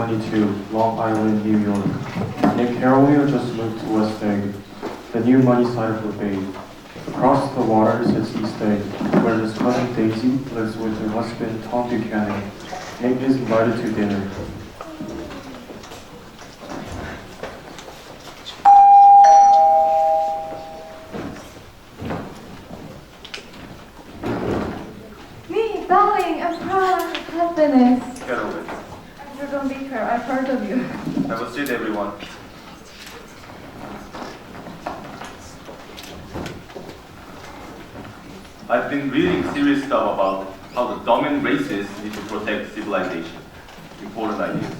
22, Long Island, New York. Nick Carroll just moved to West Egg, the new money side of the bay. Across the water sits East Egg, where his cousin Daisy lives with her husband Tom Buchanan. Nick is invited to dinner. Me, darling, I'm proud of happiness. Get over it. Andrew, don't be fair. I've heard of you. Have a seat, everyone. I've been reading serious stuff about how the dominant races need to protect civilization. Important ideas.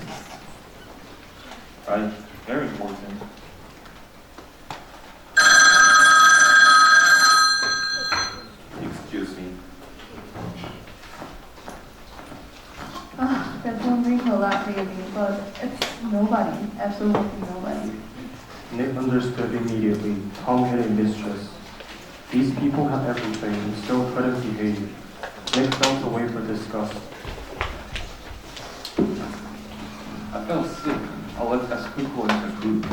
Right? Very important. Excuse me. There's one wrinkle left maybe, but it's nobody. Absolutely nobody. Nick understood immediately. Tom had a mistress. These people have everything and still couldn't behave. Nick felt away for disgust. I felt sick. I left as quickly as I could.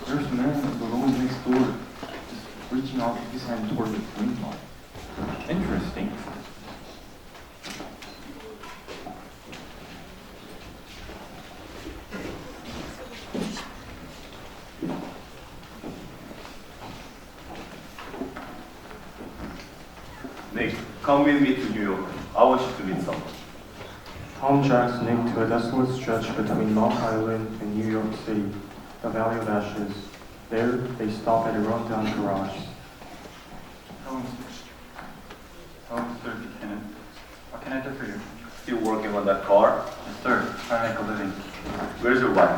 There's a man in the room next door, just reaching out his hand toward the green line. Interesting. Nick, come with me to New York. I want you to meet someone. Tom drags Nick to a desolate stretch between Long Island and New York City, the Valley of Ashes. There, they stop at a rundown garage. Hello, Mr. Buchanan. What can I do for you? Still working on that car? Yes, sir. I make a living. Where's your wife?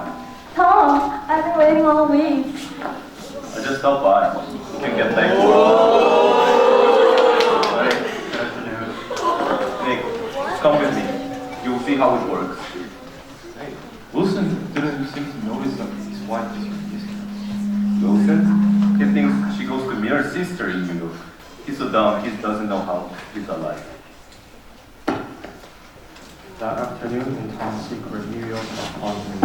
Tom, I've been waiting all week. I just stopped by. You can get back to Hey, good afternoon. Nick, come with me. You'll see how it works. Hey, Wilson didn't seem to notice that his wife is distant. Wilson? He thinks she goes to Mir's sister in New York. He's so dumb, he doesn't know how he's alive. That afternoon in Tom's secret New York apartment.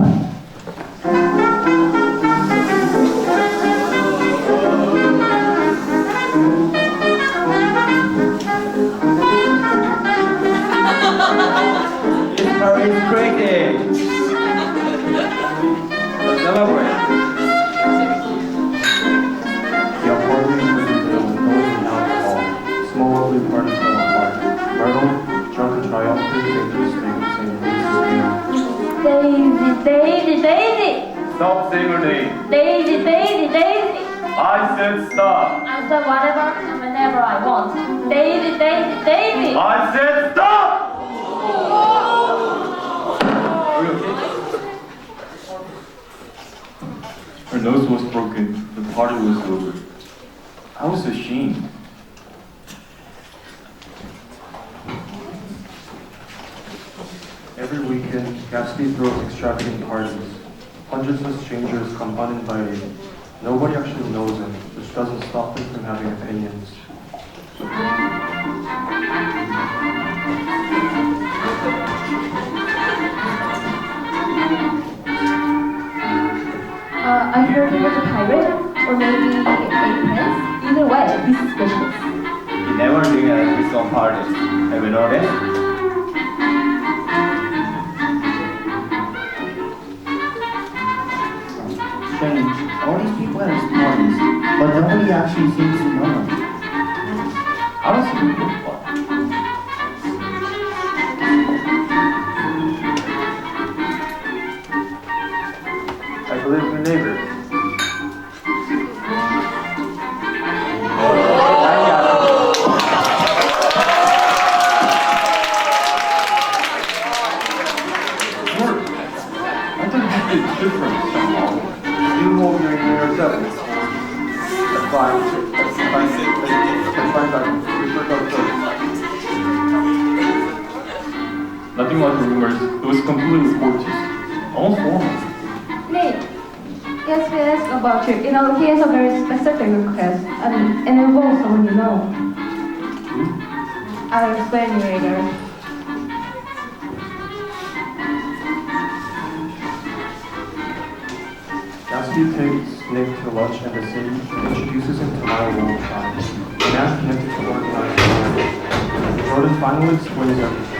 It's cricket. Let's celebrate. The apartment was filled with noise and alcohol. Small ugly parties fell apart. Myrtle, drunk and triumphant, made the mistake of saying Lisa's name. Daisy. Stop saying her name. Daisy. I said stop. I said whatever and whenever I want. Daisy. I said stop! Are you okay? Her nose was broken. The party was over. I was ashamed. Every weekend, Gatsby throws extravagant parties. Hundreds of strangers come uninvited. Nobody actually knows him, which doesn't stop them from having opinions. I heard he was a pirate, or maybe a prince. Either way, he's suspicious. He never did at his own parties. Have you noticed? Strange. All these people at his parties, but nobody actually seems to know him. I don't see the good part. I believe your neighbor. I thought you did different somehow. You hold your ear yourself. That's fine. That's fine. That's fine. Nothing like rumors. It was completely courteous. Almost formal. Nick, Gatsby asked about you. You know, he has a very specific request, and it involves someone you know. I'll explain later. Gatsby takes Nick to lunch in the city and introduces him to our world tribes, and asks Nick to organize the tour. Jordan finally explains everything.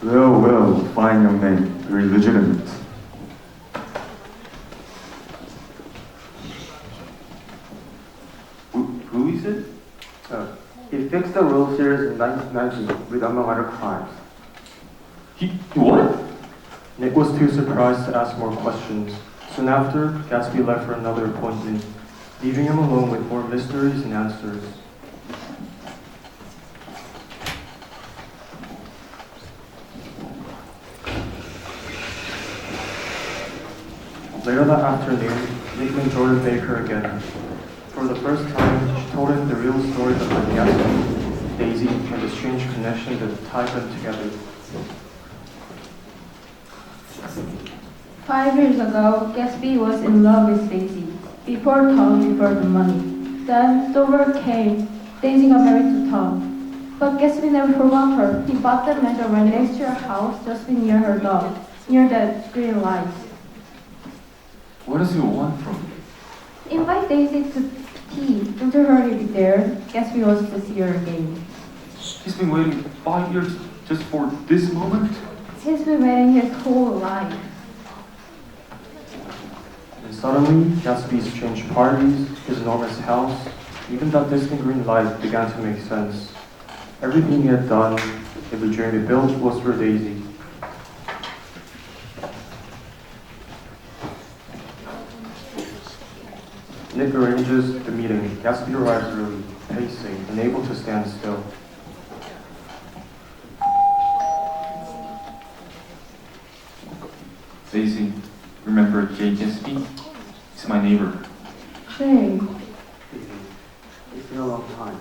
Well, fine young man, very legitimate. Who is it? He fixed the World Series in 1990 with among other crimes. What? Nick was too surprised to ask more questions. Soon after, Gatsby left for another appointment, leaving him alone with more mysteries and answers. Later that afternoon, Nick met Jordan Baker again. For the first time, she told him the real story behind Gatsby, Daisy, and the strange connection that tied them together. 5 years ago, Gatsby was in love with Daisy. Before Tom, before the money. Then the word came. Daisy got married to Tom. But Gatsby never forgot her. He bought them and rented an extra house just near her dog, near that green light. What does he want from me? Invite Daisy to tea. Don't you hurry be there. Gatsby wants to see her again. He's been waiting 5 years just for this moment? He's been waiting his whole life. And suddenly, Gatsby's changed parties, his enormous house, even that distant green light began to make sense. Everything he had done, every dream he built was for Daisy. Nick arranges the meeting. Gatsby arrives early, pacing, unable to stand still. Daisy, remember Jay Gatsby? He's my neighbor. Jay. It's been a long time.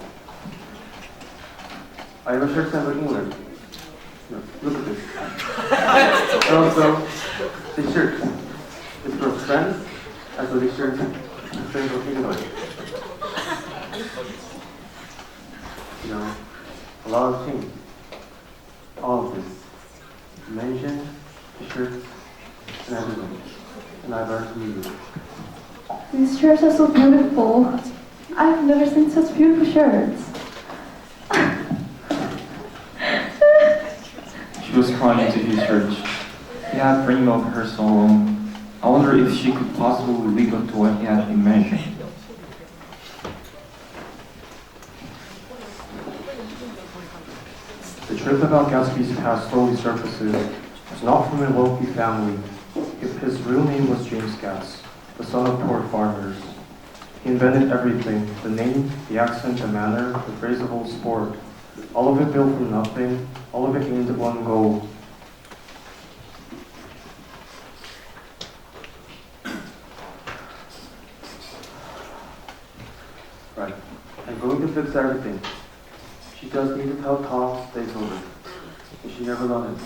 I have a shirt sent in England. Look at this. And also, this shirt. It's for friends, as well as shirt friends of England. You know, a lot of things. All of this. Mention, the shirts, and everything. And I've learned to meet you. These shirts are so beautiful. I've never seen such beautiful shirts. She was crying into his church. He had dreamed of her so long. I wonder if she could possibly live up to what he had imagined. The truth about Gatsby's past slowly surfaces. He was not from a wealthy family. His real name was James Gatz, the son of poor farmers. He invented everything, the name, the accent, the manner, the phrase of old sport. All of it built from nothing, all of it aimed at one goal. Right, I'm going to fix everything. She just needs to tell Tom stays over. And she never done it.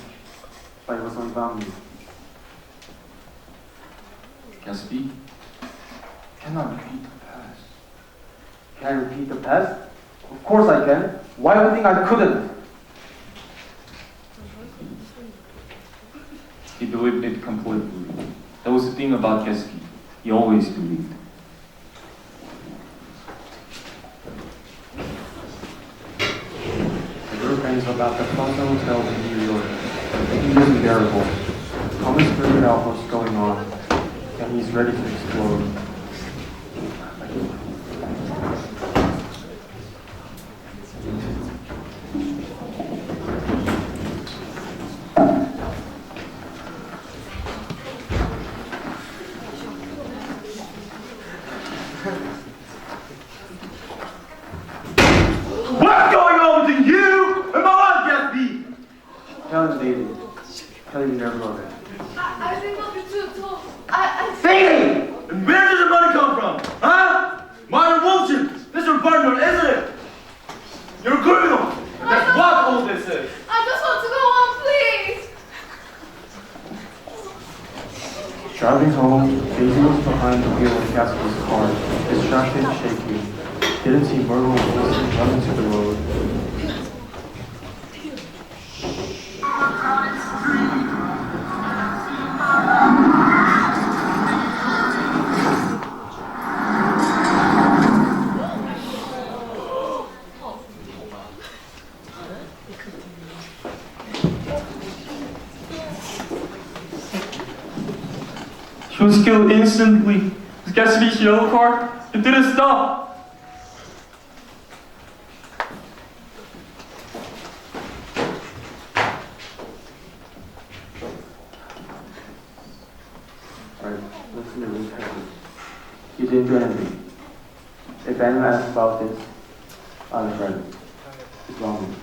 But it was on me. Gatsby cannot repeat the past. Can I repeat the past? Of course I can. Why would you think I couldn't? He believed it completely. That was the thing about Gatsby. He always believed. The group ends about the Plaza Hotel in New York. It is unbearable. Thomas figured out what's going on, and he's ready to explode. dating. Kelly would never love it. I think I'll be too tall. Sadie! And where does the money come from? Huh? Modern bullshit! This is your partner, isn't it? You're a criminal! And that's what all this is! I just want to go home, please! Driving home, Daisy was behind the wheel of Gatsby's car, distracted, shaky. Didn't see Myrtle and Wilson run into the road. She was killed instantly. With Gatsby's yellow car, it didn't stop. Alright, listen to me carefully. You didn't do anything. If anyone asks about this, I'm a friend. It's wrong.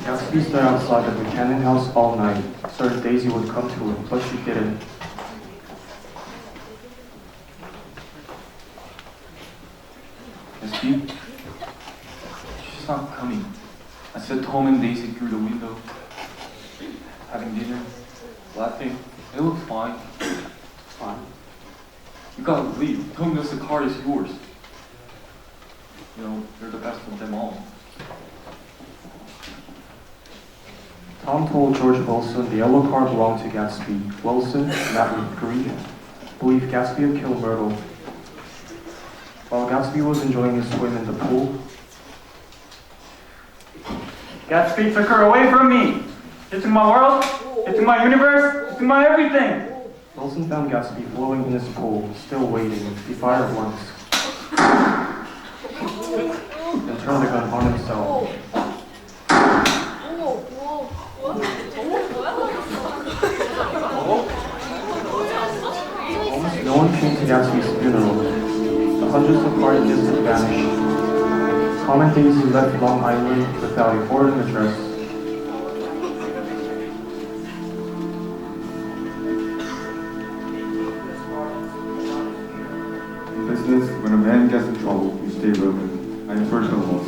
Gatsby stayed outside the Buchanan house all night, certain Daisy would come to him, but she didn't. Gatsby? She's not coming. I said Tom and Daisy through the window. Having dinner, laughing. They look fine. Fine. You gotta leave. Tom knows the car is yours. You know, you're the best of them all. Tom told George Wilson the yellow car belonged to Gatsby. Wilson, Matt with grief, believed Gatsby had killed Myrtle. While Gatsby was enjoying his swim in the pool, Gatsby took her away from me. It took my world, it took my universe, it took my everything. Wilson found Gatsby floating in his pool, still waiting. He fired once, then turned the gun on himself. Almost no one came to Gatsby's funeral. The hundreds of party guests had vanished. Tom and Daisy left Long Island without a forwarding address. In business, when a man gets in trouble, you stay relevant. I am personal loss.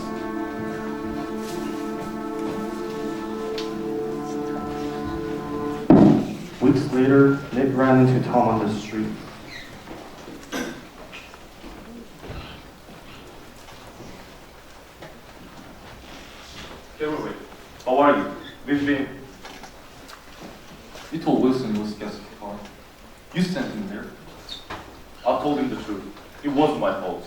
Weeks later, Nick ran into Tom on the street. Wait. How are you? We've been... You told Wilson it was Gatsby's car. You sent him there. I told him the truth. It wasn't my fault.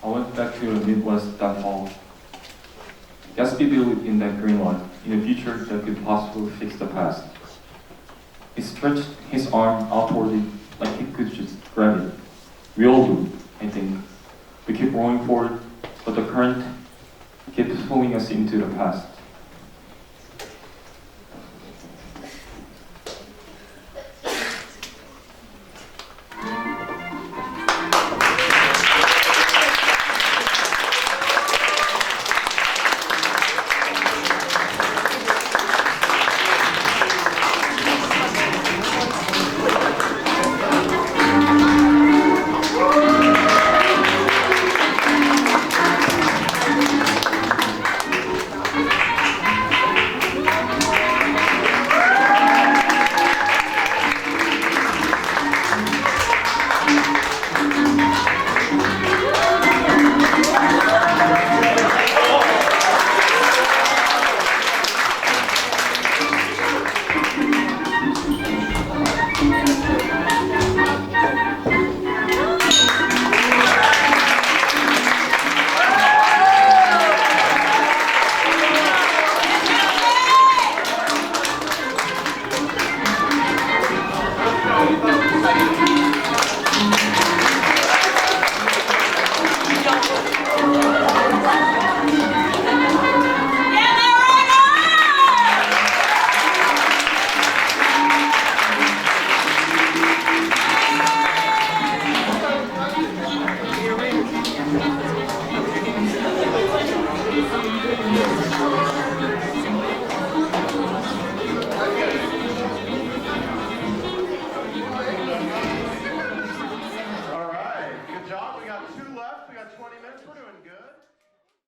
I went back to the Midwest that fall. Gatsby believed in that green light, in a future that could possibly fix the past. He stretched his arm out toward it like he could just grab it. We all do, I think. We keep rolling forward, but the current keeps pulling us into the past.